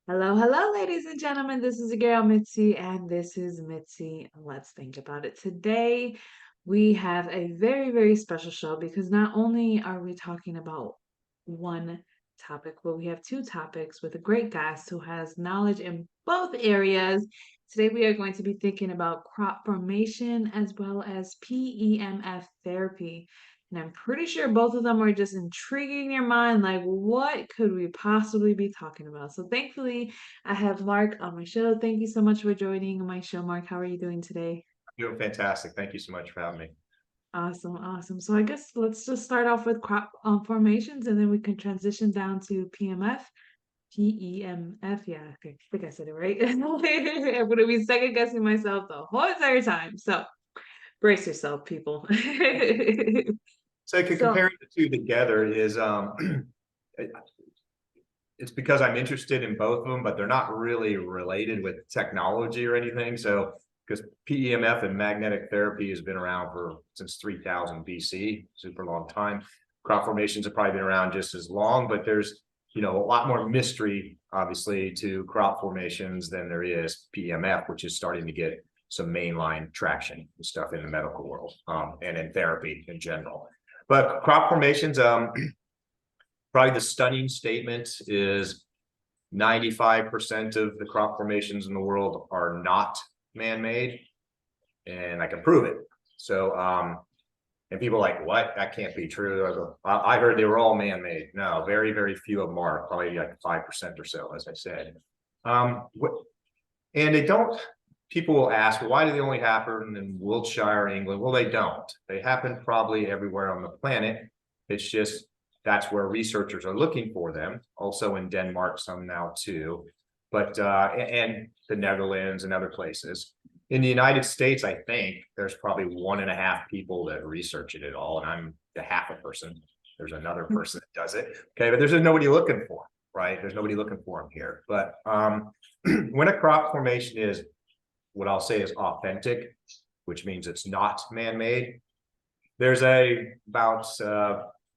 Hello, hello, ladies and gentlemen. This is your girl Mitsy, and this is Mitsy. Let's think about it. Today, we have a very, very special show because not only are we talking about one topic, but we have two topics with a great guest who has knowledge in both areas. Today, we are going to be thinking about crop formation as well as PEMF therapy. And I'm pretty sure both of them are just intriguing your mind, like, what could we possibly be talking about? So, thankfully, I have Mark on my show. Thank you so much for joining my show, Mark. How are you doing today? Doing fantastic. Thank you so much for having me. Awesome, awesome. So, I guess let's just start off with crop formations and then we can transition down to PMF. PEMF, yeah, I think I said it right. I'm gonna be second guessing myself the whole entire time. So, brace yourself, people. So I could So, compare the two together is it- it's because I'm interested in both of them, but they're not really related with technology or anything. So because PEMF and magnetic therapy has been around for since 3000 BC, super long time. Crop formations have probably been around just as long, but there's a lot more mystery, obviously, to crop formations than there is PEMF, which is starting to get some mainline traction and stuff in the medical world and in therapy in general. But crop formations, probably the stunning statement is 95% of the crop formations in the world are not man-made, and I can prove it. So, and people are like, what? That can't be true. I heard they were all man-made. No, very, very few of them are, probably like 5% or so, as I said. And they don't, people will ask, well, why do they only happen in Wiltshire, England? Well, they don't. They happen probably everywhere on the planet. It's just that's where researchers are looking for them. Also in Denmark, some now too, but and the Netherlands and other places. In the United States, I think there's probably 1.5 people that research it at all, and I'm the half a person. There's another person that does it. Okay, but there's nobody looking for them, right? There's nobody looking for them here. But when a crop formation is what I'll say is authentic, which means it's not man-made, there's about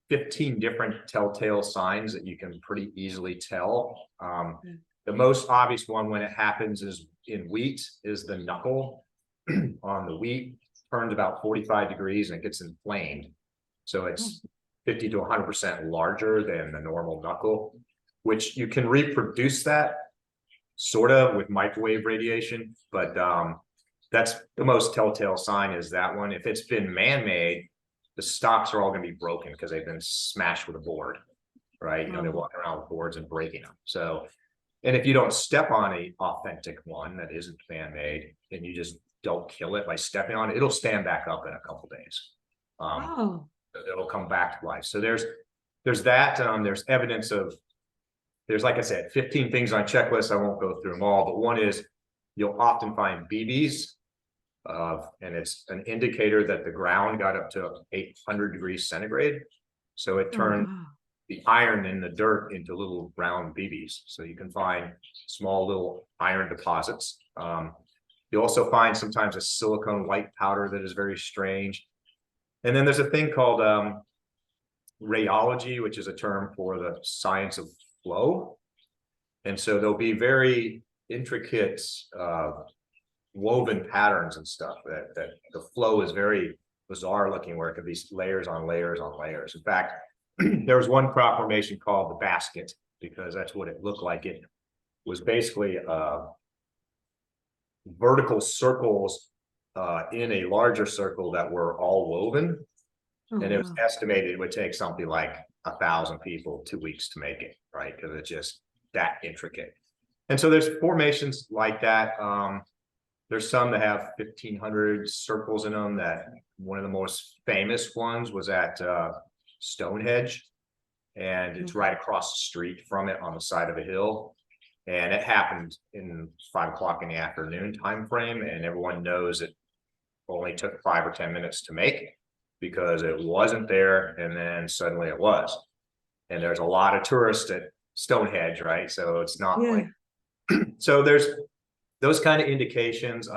15 different telltale signs that you can pretty easily tell. The most obvious one when it happens is in wheat is the knuckle on the wheat turns about 45 degrees and it gets inflamed. So it's 50 to 100% larger than the normal knuckle, which you can reproduce that sort of with microwave radiation, but that's the most telltale sign is that one. If it's been man-made, the stalks are all going to be broken because they've been smashed with a board, right? They're walking around with boards and breaking them. So, and if you don't step on a authentic one that isn't man-made, and you just don't kill it by stepping on it, it'll stand back up in a couple days. oh, It'll come back to life. So there's that. There's evidence of there's, like I said, 15 things on checklist. I won't go through them all, but one is you'll often find BBs, and it's an indicator that the ground got up to 800 degrees centigrade. So it oh, turned wow. the iron in the dirt into little round BBs. So you can find small little iron deposits. You also find sometimes a silicone white powder that is very strange. And then there's a thing called rheology, which is a term for the science of flow. And so there'll be very intricate woven patterns and stuff that the flow is very bizarre looking, where it could be layers on layers on layers. In fact, there was one crop formation called the basket because that's what it looked like. It was basically vertical circles in a larger circle that were all woven. Oh, And it was wow. estimated it would take something like 1,000 people 2 weeks to make it, right? Because it's just that intricate. And so there's formations like that. There's some that have 1,500 circles in them. That one of the most famous ones was at Stonehenge, and it's right across the street from it on the side of a hill. And it happened in 5 o'clock in the afternoon time frame, and everyone knows it only took 5 or 10 minutes to make because it wasn't there, and then suddenly it was. And there's a lot of tourists at Stonehenge, right? So it's not Yeah. like so there's those kind of indications.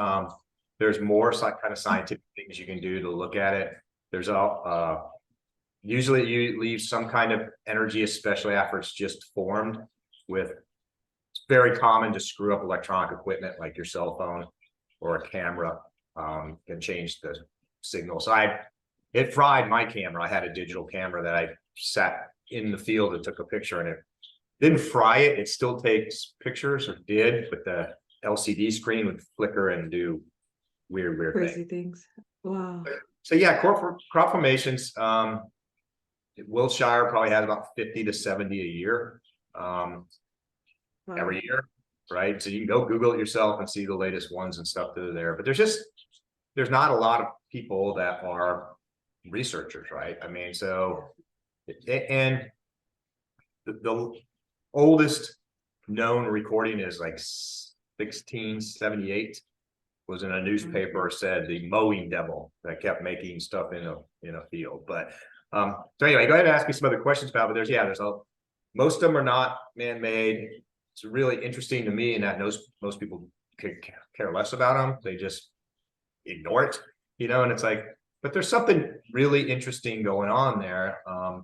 There's more kind of scientific things you can do to look at it. There's usually you leave some kind of energy, especially after it's just formed, with very common to screw up electronic equipment like your cell phone or a camera, can change the signal. So it fried my camera. I had a digital camera that I sat in the field and took a picture, and it didn't fry it. It still takes pictures, or did, but the LCD screen would flicker and do weird Crazy things. things. Wow. So yeah, crop formations. Wiltshire probably has about 50 to 70 a year, every Wow. year, right? So you can go Google it yourself and see the latest ones and stuff that are there. But there's not a lot of people that are researchers, right? I mean, so and the oldest known recording is like 1678. Was in a newspaper, said the mowing devil that kept making stuff in a field. But so anyway, go ahead and ask me some other questions about it. But there's most of them are not man-made. It's really interesting to me, and that most people could care less about them. They just ignore it, and it's like, but there's something really interesting going on there. I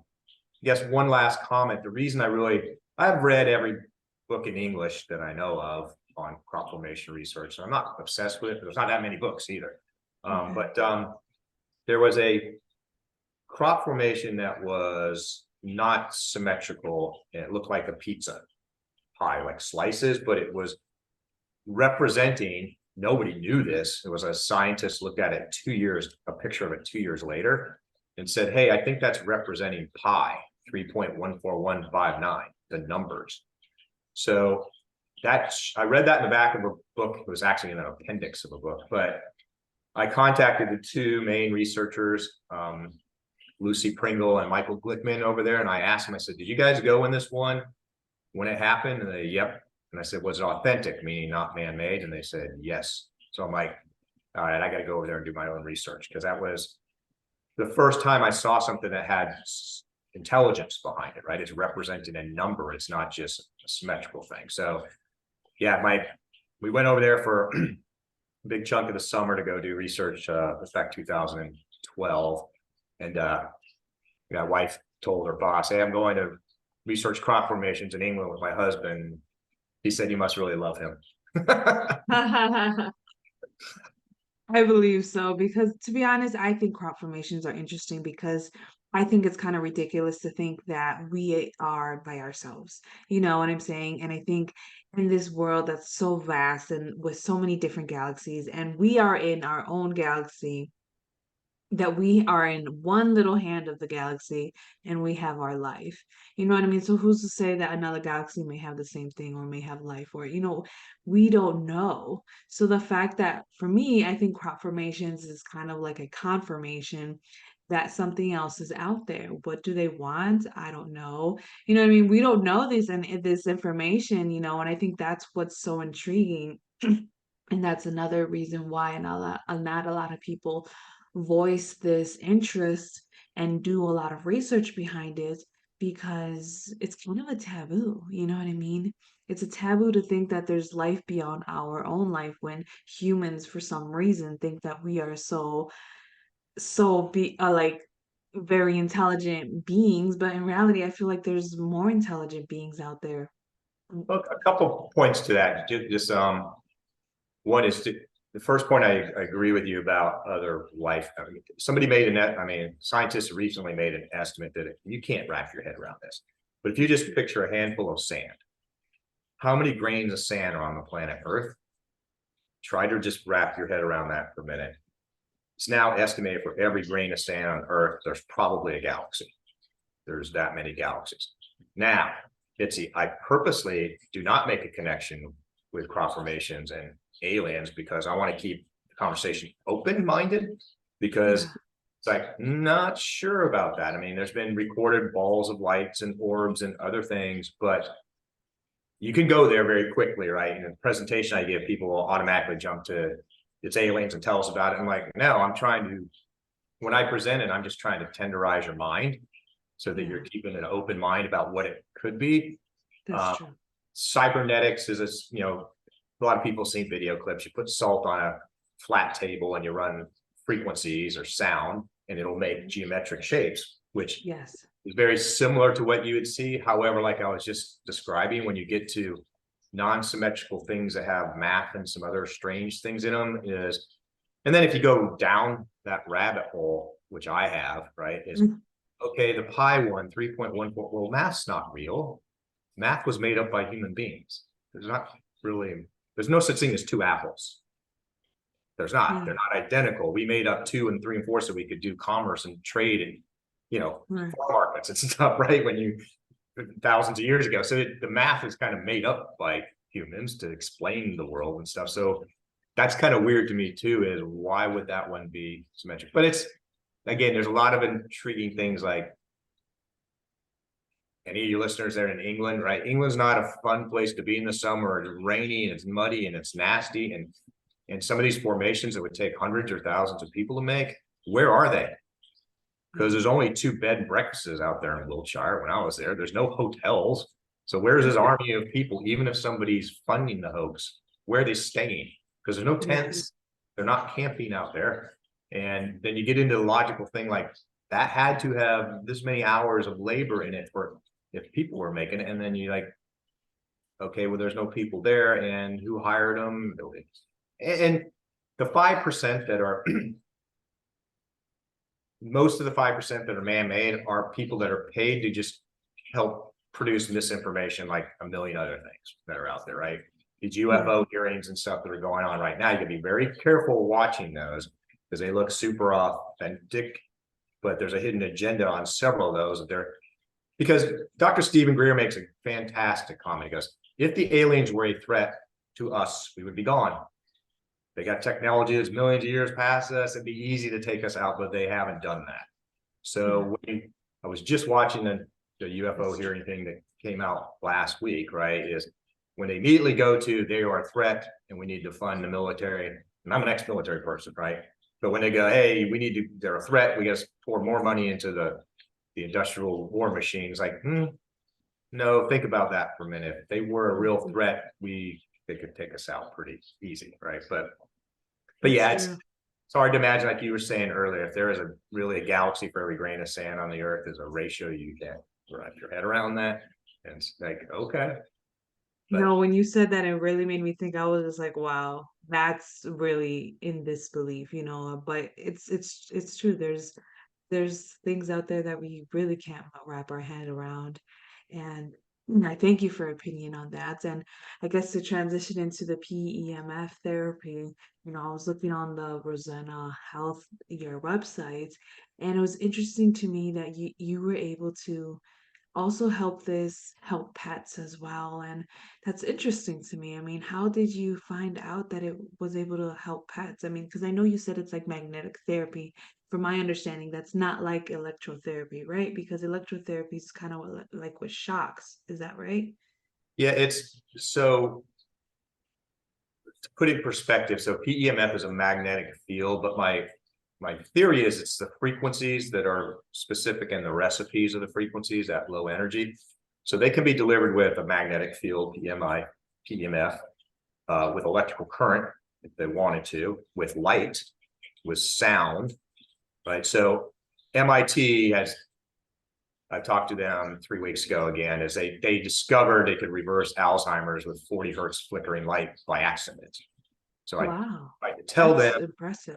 guess one last comment. The reason I've read every book in English that I know of on crop formation research. So I'm not obsessed with it. There's not that many books either. Okay. But there was a crop formation that was not symmetrical. And it looked like a pizza pie, like slices, but it was representing, nobody knew this. It was a scientist looked at it a picture of it 2 years later, and said, hey, I think that's representing pi 3.14159, the numbers. So I read that in the back of a book. It was actually in an appendix of a book, but I contacted the two main researchers, Lucy Pringle and Michael Glickman over there. And I asked them, I said, did you guys go in this one when it happened? And they, yep. And I said, was it authentic, meaning not man-made? And they said, yes. So I'm like, all right, I got to go over there and do my own research, because that was the first time I saw something that had intelligence behind it, right? It's representing a number. It's not just a symmetrical thing. So yeah, we went over there for a big chunk of the summer to go do research, back 2012. And my wife told her boss, hey, I'm going to research crop formations in England with my husband. He said, you must really love him. I believe so, because to be honest, I think crop formations are interesting because I think it's kind of ridiculous to think that we are by ourselves. You know what I'm saying? And I think in this world that's so vast and with so many different galaxies, and we are in our own galaxy, that we are in one little hand of the galaxy and we have our life. You know what I mean? So who's to say that another galaxy may have the same thing or may have life, or, we don't know. So the fact that for me, I think crop formations is kind of like a confirmation that something else is out there. What do they want? I don't know. You know what I mean? We don't know this information, and I think that's what's so intriguing. And that's another reason why not a lot of people voice this interest and do a lot of research behind it, because it's kind of a taboo. You know what I mean? It's a taboo to think that there's life beyond our own life, when humans, for some reason, think that we are like very intelligent beings. But in reality, I feel like there's more intelligent beings out there. Well, a couple points to that. Just one is the first point. I agree with you about other life. I mean, scientists recently made an estimate that you can't wrap your head around this. But if you just picture a handful of sand, how many grains of sand are on the planet Earth? Try to just wrap your head around that for a minute. It's now estimated for every grain of sand on Earth, there's probably a galaxy. There's that many galaxies. Now, Mitsy, I purposely do not make a connection with crop formations and aliens, because I want to keep the conversation open-minded, because Yeah, it's like, not sure about that. I mean, there's been recorded balls of lights and orbs and other things, but you can go there very quickly, right? In the presentation I give, people will automatically jump to it's aliens and tell us about it. I'm like, no, when I present it, I'm just trying to tenderize your mind so that yeah, you're keeping an open mind about what it could be. that's true. Cybernetics is a lot of people have seen video clips. You put salt on a flat table and you run frequencies or sound, and it'll make geometric shapes, which Yes. is very similar to what you would see. However, like I was just describing, when you get to non-symmetrical things that have math and some other strange things in them is, and then if you go down that rabbit hole, which I have, right, is okay, the pi one, 3.14, well, math's not real. Math was made up by human beings. There's no such thing as two apples. They're Yeah. not identical. We made up 2 and 3 and 4 so we could do commerce and trade and, Right. farm markets and stuff, right? Thousands of years ago. So the math is kind of made up by humans to explain the world and stuff. So that's kind of weird to me too, is why would that one be symmetric? But again, there's a lot of intriguing things like, any of you listeners there in England, right? England's not a fun place to be in the summer. It's rainy and it's muddy and it's nasty. And some of these formations that would take hundreds or thousands of people to make, where are they? Because there's only 2 bed and breakfasts out there in Wiltshire when I was there. There's no hotels. So where's this army of people? Even if somebody's funding the hoax, where are they staying? Because there's no tents. They're not camping out there. And then you get into the logical thing like that had to have this many hours of labor in it for if people were making it. And then you like, okay, well, there's no people there, and who hired them? And the 5% that are most of the 5% that are man-made are people that are paid to just help produce misinformation, like a million other things that are out there, right? These UFO hearings and stuff that are going on right now, you gotta be very careful watching those because they look super authentic, but there's a hidden agenda on several of those that they're, because Dr. Stephen Greer makes a fantastic comment. He goes, if the aliens were a threat to us, we would be gone. They got technology that's millions of years past us. It'd be easy to take us out, but they haven't done that. So I was just watching the UFO hearing thing that came out last week, right? Is when they immediately go to, they are a threat and we need to fund the military. And I'm an ex-military person, right? But when they go, hey, they're a threat, we got to pour more money into the industrial war machines, like, no, think about that for a minute. If they were a real threat, they could take us out pretty easy, right? But yeah, it's hard to imagine, like you were saying earlier, if there is really a galaxy for every grain of sand on the earth, there's a ratio you can't wrap your head around that. And it's like, okay. But No, when you said that, it really made me think. I was just like, wow, that's really in disbelief, but it's true. There's things out there that we really can't wrap our head around. And I thank you for your opinion on that. And I guess to transition into the PEMF therapy, I was looking on the Resona Health, your website, and it was interesting to me that you were able to also help pets as well. And that's interesting to me. I mean, how did you find out that it was able to help pets? I mean, because I know you said it's like magnetic therapy. From my understanding, that's not like electrotherapy, right? Because electrotherapy is kind of like with shocks. Is that right? yeah, it's so to put it in perspective. So PEMF is a magnetic field, but my theory is it's the frequencies that are specific and the recipes of the frequencies at low energy. So they can be delivered with a magnetic field, PEMF, with electrical current if they wanted to, with light, with sound, right? So MIT I talked to them 3 weeks ago again, as they discovered they could reverse Alzheimer's with 40 hertz flickering light by accident. So Wow, I could tell that's them, impressive.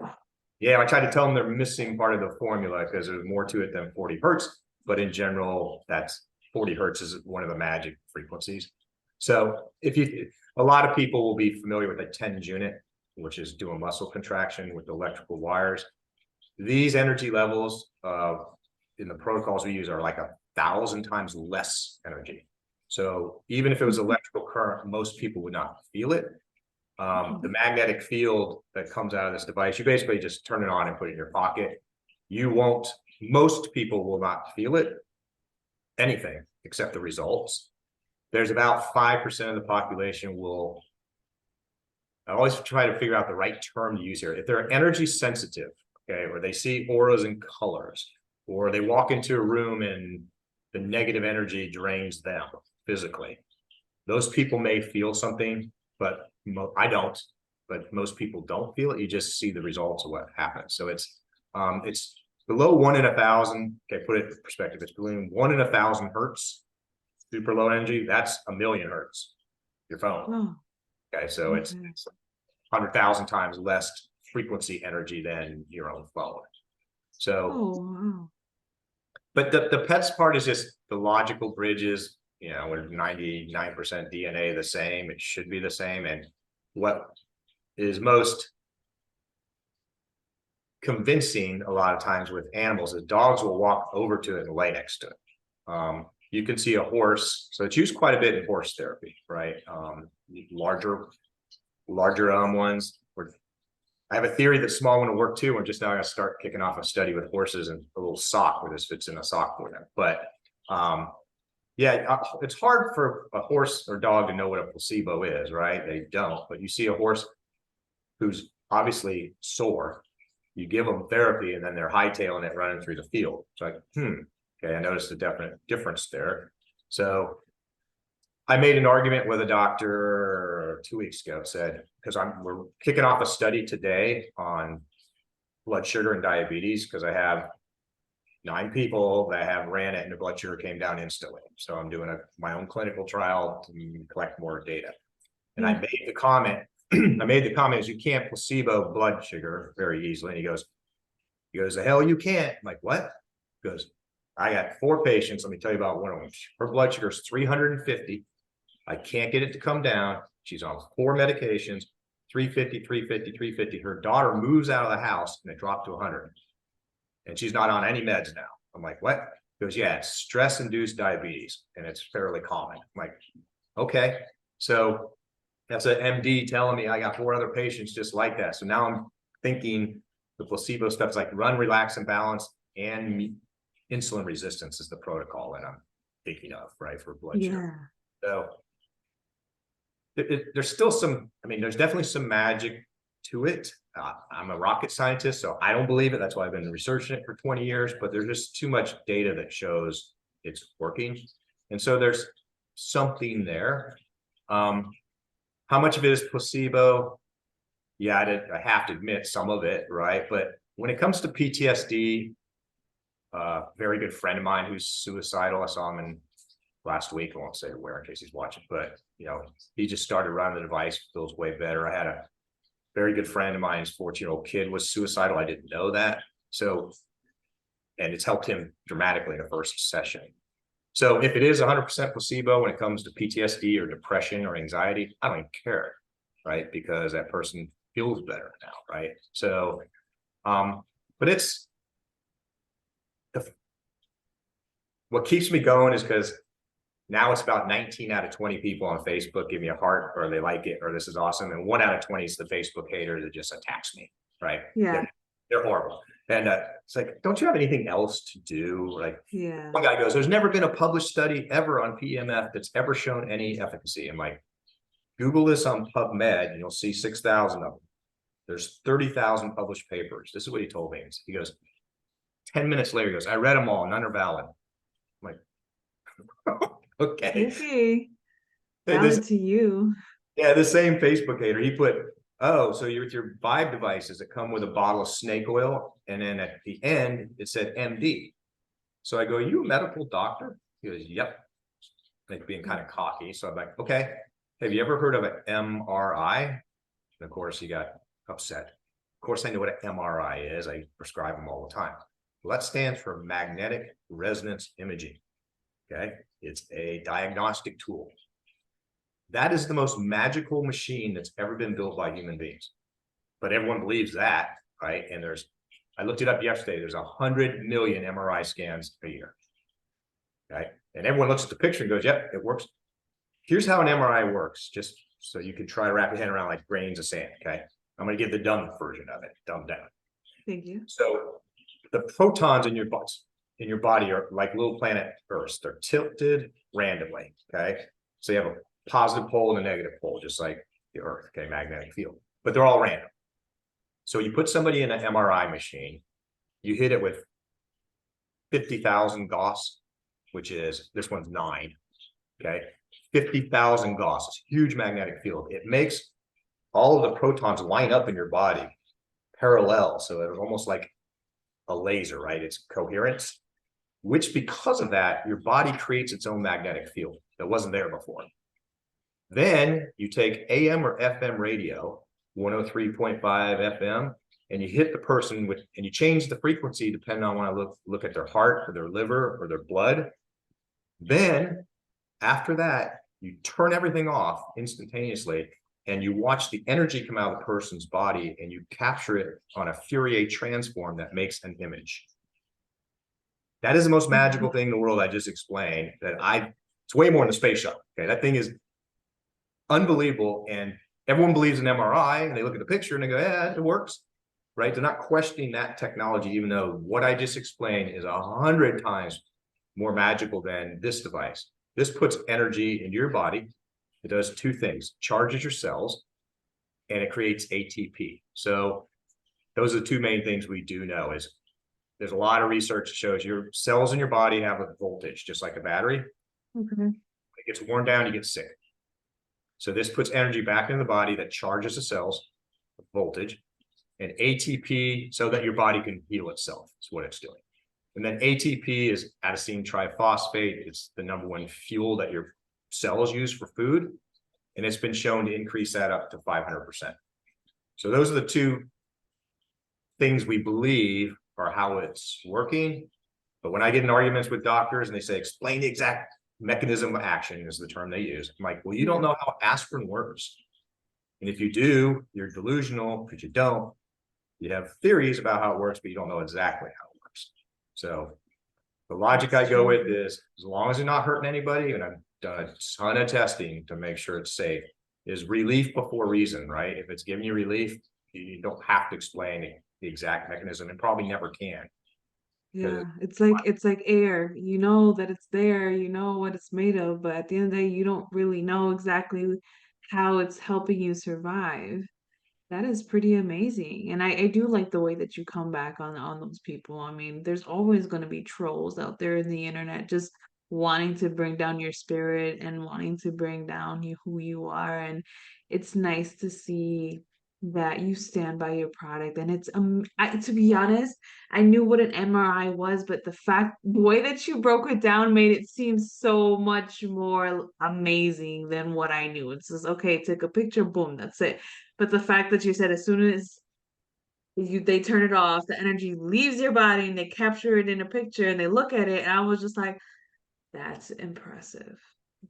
yeah, I tried to tell them they're missing part of the formula because there's more to it than 40 hertz. But in general, that's 40 hertz is one of the magic frequencies. So a lot of people will be familiar with a TENS unit, which is doing muscle contraction with electrical wires. These energy levels in the protocols we use are like 1,000 times less energy. So even if it was electrical current, most people would not feel it. The magnetic field that comes out of this device, you basically just turn it on and put it in your pocket. Most people will not feel it, anything except the results. There's about 5% of the population will, I always try to figure out the right term to use here. If they're energy sensitive, okay, or they see auras and colors, or they walk into a room and the negative energy drains them physically, those people may feel something, but I don't. But most people don't feel it. You just see the results of what happens. So it's below 1 in 1,000. Okay, put it in perspective. It's below 1 in 1,000 hertz, super low energy. That's 1,000,000 hertz. your phone. Oh, Okay, so it's okay. 100,000 times less frequency energy than your own phone. So, Oh, wow. but the pets part is just the logical bridges, with 99% DNA the same, it should be the same. And what is most convincing a lot of times with animals is dogs will walk over to it and lay next to it. You can see a horse, so it's used quite a bit in horse therapy, right? Larger ones. I have a theory that small one will work too. We're just now going to start kicking off a study with horses and a little sock where this fits in a sock for them. But yeah, it's hard for a horse or dog to know what a placebo is, right? They don't. But you see a horse who's obviously sore, you give them therapy, and then they're hightailing it running through the field. It's like, okay, I noticed a definite difference there. So I made an argument with a doctor 2 weeks ago, said, because we're kicking off a study today on blood sugar and diabetes, because I have 9 people that have ran it and their blood sugar came down instantly. So I'm doing my own clinical trial to collect more data. And I made the comment, is you can't placebo blood sugar very easily. And he goes, the hell you can't. I'm like, what? He goes, I got 4 patients. Let me tell you about one of them. Her blood sugar is 350. I can't get it to come down. She's on 4 medications, 350, 350, 350. Her daughter moves out of the house and it dropped to 100. And she's not on any meds now. I'm like, what? He goes, yeah, it's stress-induced diabetes, and it's fairly common. I'm like, okay. So that's an MD telling me I got 4 other patients just like that. So now I'm thinking the placebo stuff is like run, relax, and balance, and insulin resistance is the protocol that I'm thinking of, right, for blood sugar. So there's still there's definitely some magic to it. I'm a rocket scientist, so I don't believe it. That's why I've been researching it for 20 years, but there's just too much data that shows it's working. And so there's something there. How much of it is placebo? Yeah, I have to admit some of it, right? But when it comes to PTSD, a very good friend of mine who's suicidal, I saw him in last week. I won't say where in case he's watching, but he just started running the device, feels way better. I had a very good friend of mine, his 14-year-old kid was suicidal. I didn't know that. So, and it's helped him dramatically in the first session. So if it is 100% placebo when it comes to PTSD or depression or anxiety, I don't even care, right? Because that person feels better now, right? So, but what keeps me going is because now it's about 19 out of 20 people on Facebook give me a heart, or they like it, or this is awesome. And 1 out of 20 is the Facebook hater that just attacks me, right? Yeah. They're horrible. And it's like, don't you have anything else to do? Like, Yeah. one guy goes, there's never been a published study ever on PEMF that's ever shown any efficacy. I'm like, Google this on PubMed and you'll see 6,000 of them. There's 30,000 published papers. This is what he told me. He goes, 10 minutes later, he goes, I read them all, none are valid. I'm like, okay. Okay. Valid to you. Yeah, the same Facebook hater. He put, oh, so you're with your Vibe devices that come with a bottle of snake oil. And then at the end, it said MD. So I go, are you a medical doctor? He goes, yep. Like being kind of cocky. So I'm like, okay, have you ever heard of an MRI? And of course, he got upset. Of course, I know what an MRI is. I prescribe them all the time. Well, that stands for magnetic resonance imaging. Okay. It's a diagnostic tool. That is the most magical machine that's ever been built by human beings. But everyone believes that, right? And I looked it up yesterday, there's 100 million MRI scans a year. Okay. And everyone looks at the picture and goes, yep, it works. Here's how an MRI works, just so you can try to wrap your head around like grains of sand. Okay. I'm going to give the dumb version of it, dumbed down. Thank you. So the protons in your body are like little planet Earths. They're tilted randomly. Okay. So you have a positive pole and a negative pole, just like the Earth, okay, magnetic field, but they're all random. So you put somebody in an MRI machine, you hit it with 50,000 Gauss, which is, this one's 9, okay? 50,000 Gauss, it's a huge magnetic field. It makes all of the protons line up in your body parallel. So it's almost like a laser, right? It's coherence, which because of that, your body creates its own magnetic field that wasn't there before. Then you take AM or FM radio, 103.5 FM, and you hit the person with, and you change the frequency depending on when I look at their heart or their liver or their blood. Then after that, you turn everything off instantaneously and you watch the energy come out of the person's body and you capture it on a Fourier transform that makes an image. That is the most magical thing in the world I just explained. It's way more than the space shuttle. Okay, that thing is unbelievable, and everyone believes in MRI, and they look at the picture and they go, "Yeah, it works." Right? They're not questioning that technology, even though what I just explained is 100 times more magical than this device. This puts energy into your body. It does two things: charges your cells, and it creates ATP. So those are the two main things we do know. Is there's a lot of research that shows your cells in your body have a voltage, just like a battery. Okay. When it gets worn down, you get sick. So this puts energy back into the body that charges the cells, voltage, and ATP so that your body can heal itself. Is what it's doing. And then ATP is adenosine triphosphate. It's the #1 fuel that your cells use for food. And it's been shown to increase that up to 500%. So those are the two things we believe are how it's working. But when I get in arguments with doctors and they say, explain the exact mechanism of action is the term they use. I'm like, well, you don't know how aspirin works. And if you do, you're delusional. Because you don't, you have theories about how it works, but you don't know exactly how it works. So the logic I go with is, as long as you're not hurting anybody, and I've done a ton of testing to make sure it's safe, is relief before reason, right? If it's giving you relief, you don't have to explain the exact mechanism, and probably never can. Yeah, it's like air. You know that it's there, you know what it's made of, but at the end of the day, you don't really know exactly how it's helping you survive. That is pretty amazing. And I do like the way that you come back on those people. I mean, there's always going to be trolls out there in the internet just wanting to bring down your spirit and wanting to bring down who you are. And it's nice to see that you stand by your product. And to be honest, I knew what an MRI was, but the way that you broke it down made it seem so much more amazing than what I knew. It's just, okay, take a picture, boom, that's it. But the fact that you said as soon as they turn it off, the energy leaves your body and they capture it in a picture and they look at it, and I was just like, that's impressive.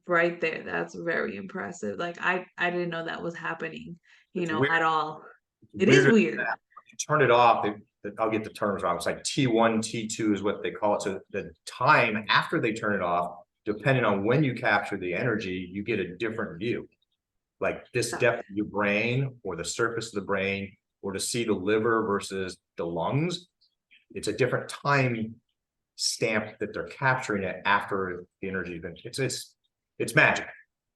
Right there. That's very impressive. Like I didn't know that was happening, It's weird. at all. It is Weirder than weird. that. You turn it off, I'll get the terms wrong. It's like T1, T2 is what they call it. So the time after they turn it off, depending on when you capture the energy, you get a different view. Like this depth of your brain or the surface of the brain, or to see the liver versus the lungs, it's a different time stamp that they're capturing it after the energy. It's magic.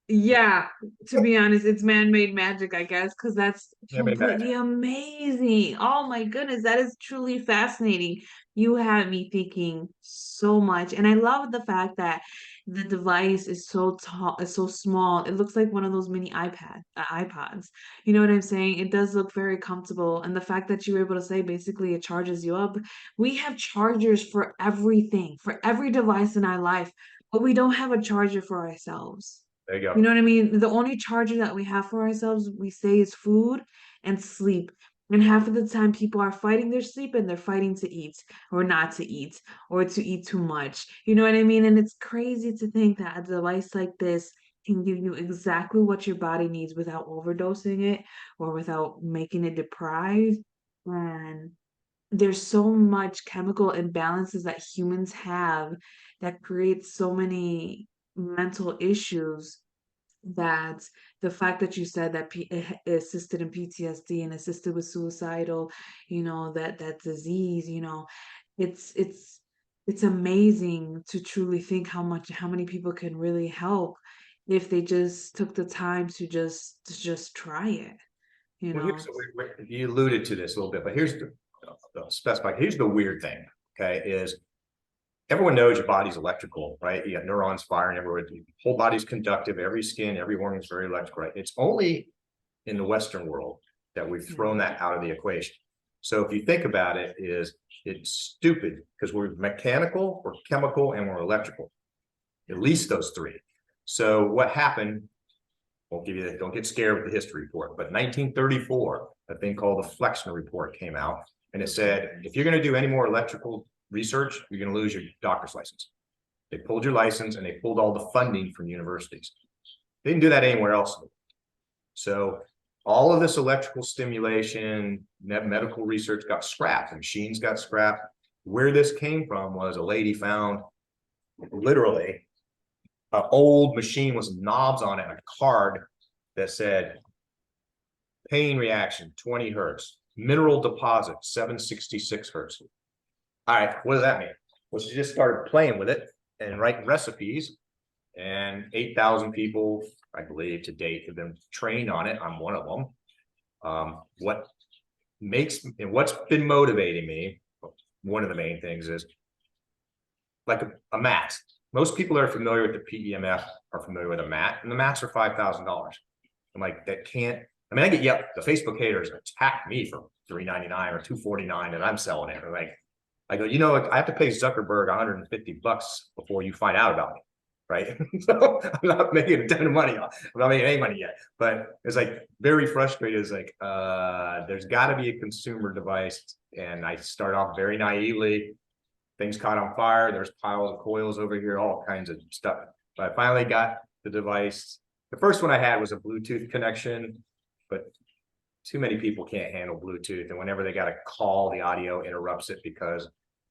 Yeah, to be honest, it's man-made magic, I guess, because that's Man-made completely magic. amazing. Oh my goodness, that is truly fascinating. You have me thinking so much, and I love the fact that the device is so tall, is so small. It looks like one of those mini iPods. You know what I'm saying? It does look very comfortable, and the fact that you were able to say basically it charges you up. We have chargers for everything, for every device in our life, but we don't have a charger for ourselves. There you You go. know what I mean? The only charger that we have for ourselves, we say, is food and sleep. And half of the time, people are fighting their sleep and they're fighting to eat or not to eat or to eat too much. You know what I mean? And it's crazy to think that a device like this can give you exactly what your body needs without overdosing it or without making it deprived. And there's so much chemical imbalances that humans have that creates so many mental issues, that the fact that you said that assisted in PTSD and assisted with suicidal, that disease, it's it's amazing to truly think how many people can really help if they just took the time to just try it, you Well, know. you alluded to this a little bit, but here's here's the weird thing. Okay, is everyone knows your body's electrical, right? You got neurons firing everywhere. Your whole body's conductive. Every skin, every organ is very electrical, right? It's only in the Western world that we've thrown that out of the equation. So if you think about it, it's stupid because we're mechanical, we're chemical, and we're electrical. At least those three. So what happened Won't give you, don't get scared with the history report. But 1934, a thing called the Flexner Report came out, and it said, if you're going to do any more electrical research, you're going to lose your doctor's license. They pulled your license and they pulled all the funding from universities. They didn't do that anywhere else. So all of this electrical stimulation, medical research got scrapped, the machines got scrapped. Where this came from was a lady found literally an old machine with knobs on it, and a card that said pain reaction 20 hertz, mineral deposit 766 hertz. All right, what does that mean? Well, she just started playing with it and writing recipes, and 8,000 people, I believe, to date have been trained on it. I'm one of them. What's been motivating me, one of the main things is like a mat. Most people are familiar with the PEMF are familiar with a mat, and the mats are $5,000. I'm like, that can't. I mean, I get the Facebook haters attack me for $399 or $249, and I'm selling it. Like, I go, I have to pay Zuckerberg $150 before you find out about me, right? So I'm not making a ton of money. I'm not making any money yet, but it's like very frustrated. It's like, there's got to be a consumer device, and I start off very naively. Things caught on fire. There's piles of coils over here, all kinds of stuff. But I finally got the device. The first one I had was a Bluetooth connection, but too many people can't handle Bluetooth. And whenever they got a call, the audio interrupts it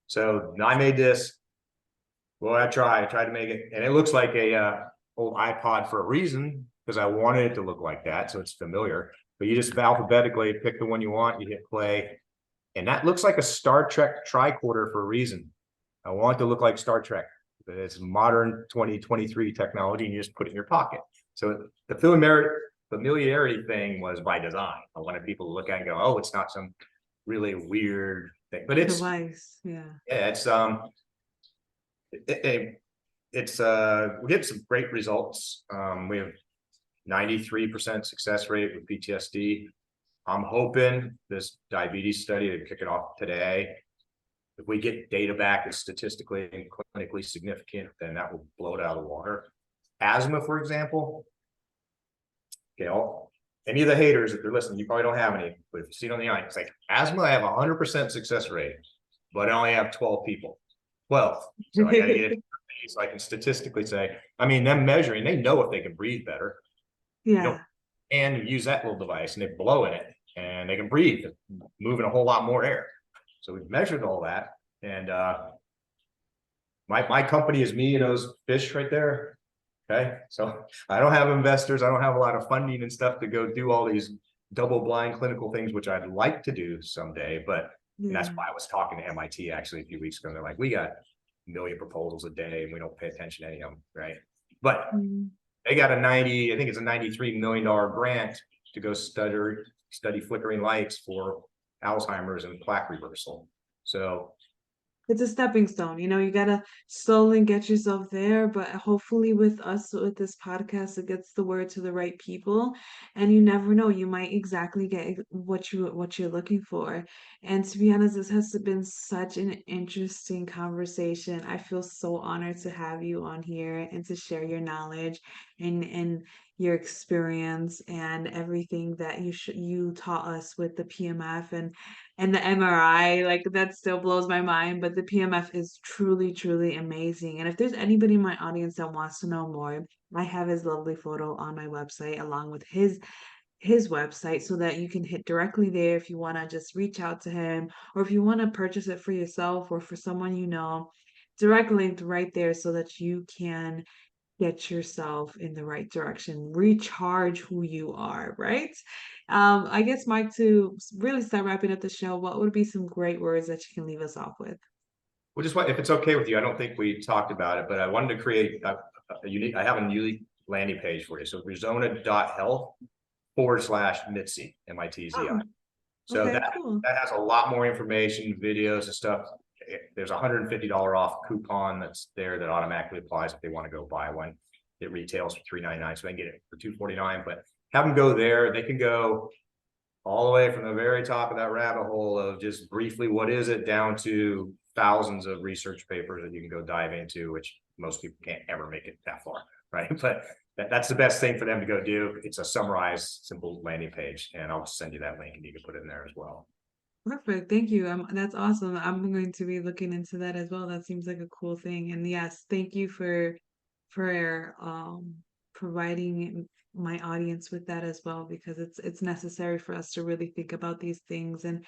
so I made this. Well, I tried to make it, and it looks like a old iPod for a reason, because I wanted it to look like that. So it's familiar, but you just alphabetically pick the one you want, you hit play. And that looks like a Star Trek tricorder for a reason. I want it to look like Star Trek, but it's modern 2023 technology, and you just put it in your pocket. So the familiarity thing was by design. I wanted people to look at it and go, oh, it's not some really weird thing, but it's Device, yeah. Yeah, we get some great results. We have 93% success rate with PTSD. I'm hoping this diabetes study to kick it off today. If we get data back that's statistically and clinically significant, then that will blow it out of the water. Asthma, for example. Okay, any of the haters, if they're listening, you probably don't have any, but if you see it on the eye, it's like asthma, I have 100% success rate, but I only have 12 people. 12. So I gotta get it so I can statistically say, I mean, them measuring, they know if they can breathe better. Yeah. And use that little device, and they blow in it, and they can breathe, moving a whole lot more air. So we've measured all that, and my company is me and those fish right there. Okay, so I don't have investors, I don't have a lot of funding and stuff to go do all these double-blind clinical things, which I'd like to do someday. But and that's why I was talking to MIT actually a few weeks ago. They're like, we got 1 million proposals a day, and we don't pay attention to any of them, right? But they got I think it's a $93 million grant to go study flickering lights for Alzheimer's and plaque reversal. So It's a stepping stone, you gotta slowly get yourself there, but hopefully with us, with this podcast, it gets the word to the right people, and you never know, you might exactly get what you're looking for. And to be honest, this has been such an interesting conversation. I feel so honored to have you on here and to share your knowledge and your experience and everything that you taught us with the PMF and the MRI, like that still blows my mind, but the PMF is truly, truly amazing. And if there's anybody in my audience that wants to know more, I have his lovely photo on my website along with his website so that you can hit directly there if you want to just reach out to him, or if you want to purchase it for yourself or for someone direct link right there so that you can get yourself in the right direction, recharge who you are, right? I guess, Mike, to really start wrapping up the show, what would be some great words that you can leave us off with? well, just if it's okay with you, I don't think we talked about it, but I wanted to create a unique, I have a unique landing page for you. So Resona.health/Mitsy, M-I-T-Z-I. Oh, So okay, cool. that has a lot more information, videos and stuff. There's a $150 off coupon that's there that automatically applies if they want to go buy one. It retails for $399, so they can get it for $249. But have them go there. They can go all the way from the very top of that rabbit hole of just briefly what is it down to thousands of research papers that you can go dive into, which most people can't ever make it that far, right? But that's the best thing for them to go do. It's a summarized, simple landing page, and I'll send you that link and you can put it in there as well. Perfect. Thank you. That's awesome. I'm going to be looking into that as well. That seems like a cool thing. And yes, thank you for providing my audience with that as well, because it's necessary for us to really think about these things and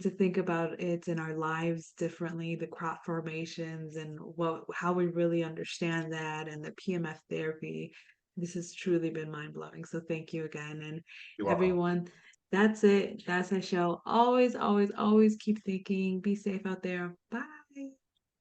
to think about it in our lives differently, the crop formations and what how we really understand that and the PMF therapy. This has truly been mind blowing. So thank you again. And You're welcome. everyone, that's it. That's our show. Always, always, always keep thinking. Be safe out there. Bye.